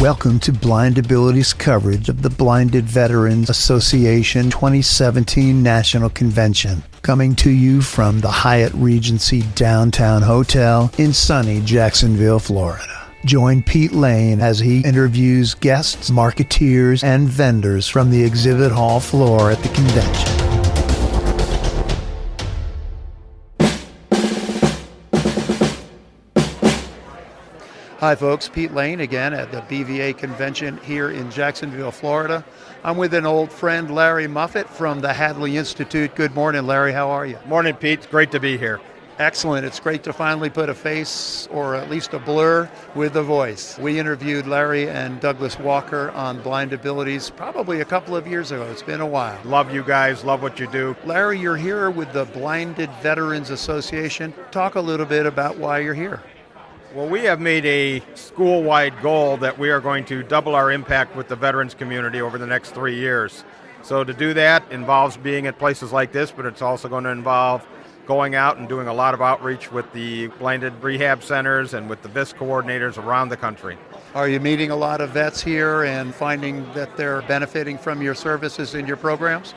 Welcome to BlindAbilities coverage of the Blinded Veterans Association 2017 National Convention. Coming to you from the Hyatt Regency Downtown Hotel in sunny Jacksonville, Florida. Join Pete Lane as he interviews guests, marketeers, and vendors from the exhibit hall floor at the convention. Hi folks, Pete Lane again at the BVA convention here in Jacksonville, Florida. I'm with an old friend, Larry Muffett from the Hadley Institute. Good morning, Larry. How are you? Morning, Pete. It's great to be here. Excellent. It's great to finally put a face, or at least a blur, with a voice. We interviewed Larry and Douglas Walker on BlindAbilities probably a couple of years ago. It's been a while. Love you guys. Love what you do. Larry, you're here with the Blinded Veterans Association. Talk a little bit about why you're here. Well, we have made a school-wide goal that we are going to double our impact with the veterans community over the next 3 years. So to do that involves being at places like this, but it's also going to involve going out and doing a lot of outreach with the blinded rehab centers and with the VIS coordinators around the country. Are you meeting a lot of vets here and finding that they're benefiting from your services and your programs?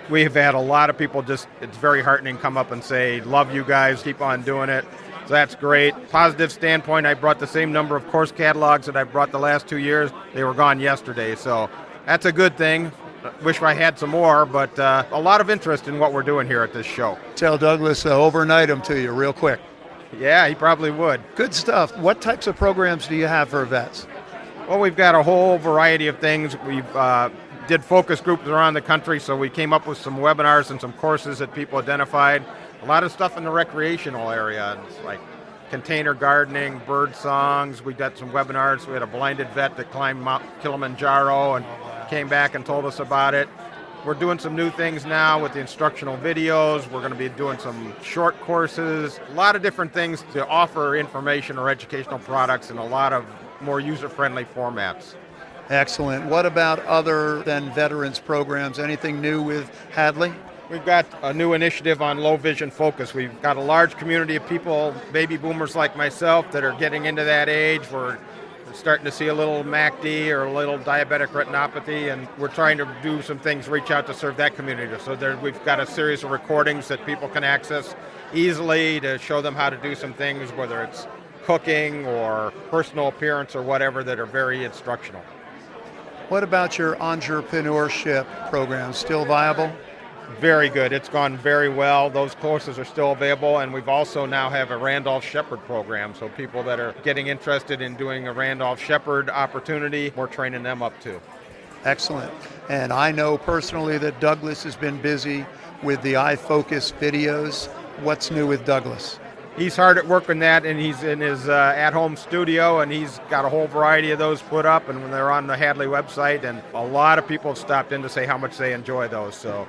We have had a lot of people it's very heartening, come up and say, love you guys, keep on doing it. So that's great. Positive standpoint, I brought the same number of course catalogs that I brought the last 2 years. They were gone yesterday, so that's a good thing. Wish I had some more, but a lot of interest in what we're doing here at this show. Tell Douglas overnight them to you real quick. Yeah, he probably would. Good stuff. What types of programs do you have for vets? Well, we've got a whole variety of things. We've did focus groups around the country, so we came up with some webinars and some courses that people identified. A lot of stuff in the recreational area. It's like container gardening, bird songs. We got some webinars. We had a blinded vet that climbed Mount Kilimanjaro and came back and told us about it. We're doing some new things now with the instructional videos. We're going to be doing some short courses, a lot of different things to offer information or educational products in a lot of more user-friendly formats. Excellent. What about other than veterans programs? Anything new with Hadley? We've got a new initiative on low vision focus. We've got a large community of people, baby boomers like myself, that are getting into that age. We're starting to see a little MACD or a little diabetic retinopathy, and we're trying to do some things, reach out to serve that community. So we've got a series of recordings that people can access easily to show them how to do some things, whether it's cooking or personal appearance or whatever, that are very instructional. What about your entrepreneurship program? Still viable? Very good. It's gone very well. Those courses are still available, and we've also now have a Randolph Shepherd program. So people that are getting interested in doing a Randolph Shepherd opportunity, we're training them up too. Excellent. And I know personally that Douglas has been busy with the iFocus videos. What's new with Douglas? He's hard at work on that, and he's in his at-home studio, and he's got a whole variety of those put up, and when they're on the Hadley website, and a lot of people have stopped in to say how much they enjoy those. So.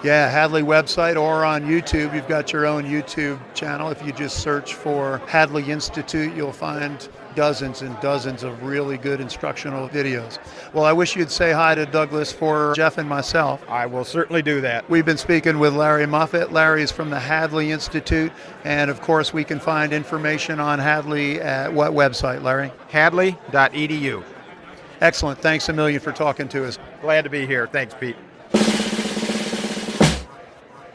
Yeah, Hadley website or on YouTube. You've got your own YouTube channel. If you just search for Hadley Institute, you'll find dozens and dozens of really good instructional videos. Well, I wish you'd say hi to Douglas for Jeff and myself. I will certainly do that. We've been speaking with Larry Muffett. Larry's from the Hadley Institute. And of course, we can find information on Hadley at what website, Larry? Hadley.edu. Excellent. Thanks a million for talking to us. Glad to be here. Thanks, Pete.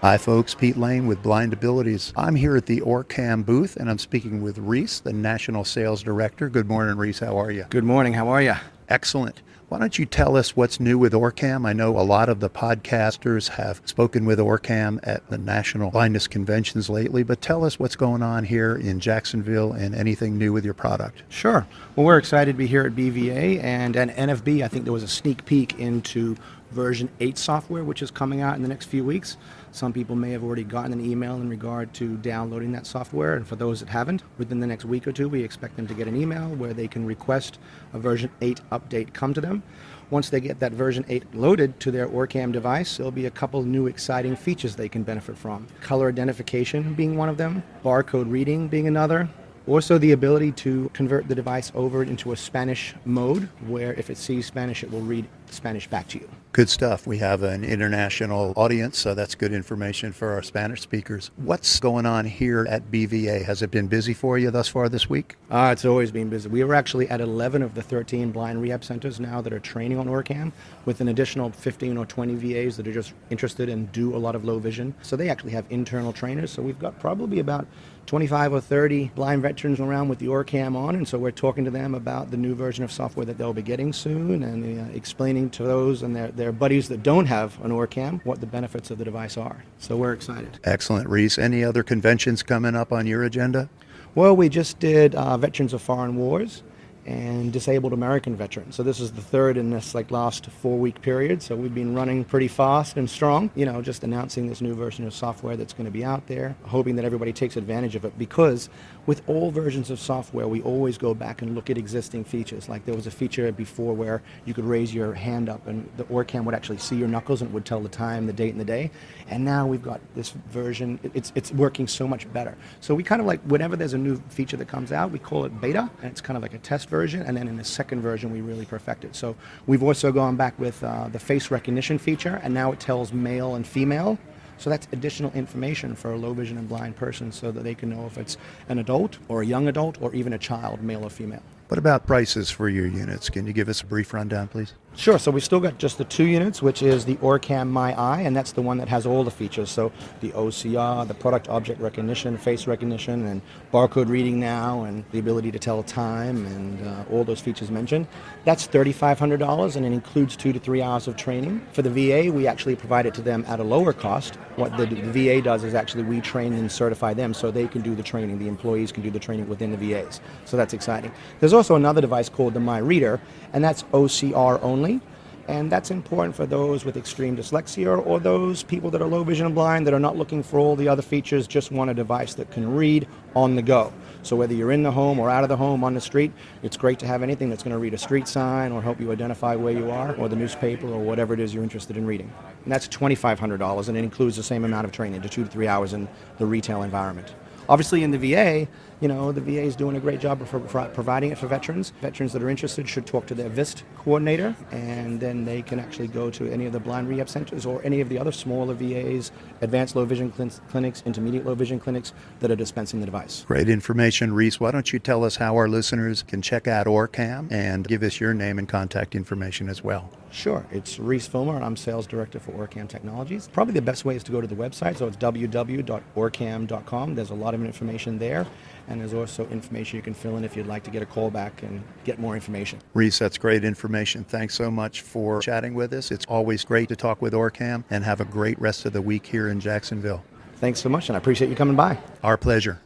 Hi folks, Pete Lane with BlindAbilities. I'm here at the Orcam booth and I'm speaking with Reese, the National Sales Director. Good morning, Reese. How are you? Good morning. How are you? Excellent. Why don't you tell us what's new with Orcam? I know a lot of the podcasters have spoken with Orcam at the National Blindness Conventions lately, but tell us what's going on here in Jacksonville and anything new with your product. Sure. Well, we're excited to be here at BVA and at NFB. I think there was a sneak peek into version 8 software, which is coming out in the next few weeks. Some people may have already gotten an email in regard to downloading that software, and for those that haven't, within the next week or two, we expect them to get an email where they can request a version 8 update come to them. Once they get that version 8 loaded to their Orcam device, there'll be a couple new exciting features they can benefit from. Color identification being one of them, barcode reading being another, also the ability to convert the device over into a Spanish mode, where if it sees Spanish, it will read Spanish back to you. Good stuff. We have an international audience, so that's good information for our Spanish speakers. What's going on here at BVA? Has it been busy for you thus far this week? It's always been busy. We were actually at 11 of the 13 blind rehab centers now that are training on Orcam, with an additional 15 or 20 VAs that are just interested and do a lot of low vision. So they actually have internal trainers. So we've got probably about 25 or 30 blind veterans around with the Orcam on, and so we're talking to them about the new version of software that they'll be getting soon, and explaining to those and their buddies that don't have an Orcam what the benefits of the device are. So we're excited. Excellent, Reese. Any other conventions coming up on your agenda? Well, we just did Veterans of Foreign Wars and Disabled American Veterans. So this is the third in this last 4-week period. So we've been running pretty fast and strong, just announcing this new version of software that's going to be out there, hoping that everybody takes advantage of it, because with all versions of software, we always go back and look at existing features. Like there was a feature before where you could raise your hand up and the Orcam would actually see your knuckles and it would tell the time, the date, and the day. And now we've got this version, it's working so much better. So we kind of whenever there's a new feature that comes out, we call it beta, and it's kind of like a test version, and then in the second version we really perfect it. So we've also gone back with the face recognition feature, and now it tells male and female. So that's additional information for a low vision and blind person, so that they can know if it's an adult or a young adult or even a child, male or female. What about prices for your units? Can you give us a brief rundown, please? Sure. So we've still got just the 2 units, which is the Orcam My Eye, and that's the one that has all the features. So the OCR, the product object recognition, face recognition, and barcode reading now, and the ability to tell time, and all those features mentioned. That's $3,500, and it includes 2 to 3 hours of training. For the VA, we actually provide it to them at a lower cost. What the VA does is actually we train and certify them so they can do the training. The employees can do the training within the VAs. So that's exciting. There's also another device called the My Reader, and that's OCR only. And that's important for those with extreme dyslexia or those people that are low vision and blind that are not looking for all the other features, just want a device that can read on the go. So whether you're in the home or out of the home on the street, it's great to have anything that's going to read a street sign or help you identify where you are, or the newspaper, or whatever it is you're interested in reading. And that's $2,500, and it includes the same amount of training, the 2 to 3 hours in the retail environment. Obviously in the VA, the VA is doing a great job of providing it for veterans. Veterans that are interested should talk to their VIST coordinator, and then they can actually go to any of the blind rehab centers or any of the other smaller VAs, advanced low vision clinics, intermediate low vision clinics that are dispensing the device. Great information, Reese. Why don't you tell us how our listeners can check out Orcam and give us your name and contact information as well? Sure. It's Reese Fulmer, and I'm Sales Director for Orcam Technologies. Probably the best way is to go to the website, so it's www.orcam.com. There's a lot of information there, and there's also information you can fill in if you'd like to get a call back and get more information. Reese, that's great information. Thanks so much for chatting with us. It's always great to talk with Orcam, and have a great rest of the week here in Jacksonville. Thanks so much, and I appreciate you coming by. Our pleasure.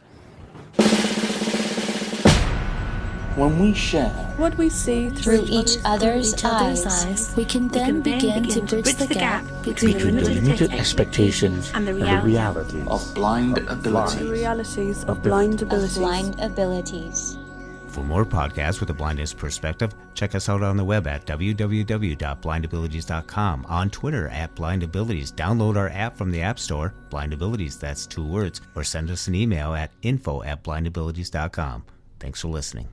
When we share what we see through each other's eyes, we can then begin to bridge the gap between the limited expectations and the reality of blind abilities. The realities of blind abilities. Blind abilities. For more podcasts with a blindness perspective, check us out on the web at www.blindabilities.com, on Twitter at BlindAbilities. Download our app from the App Store, BlindAbilities, that's 2 words, or send us an email at info@blindabilities.com. Thanks for listening.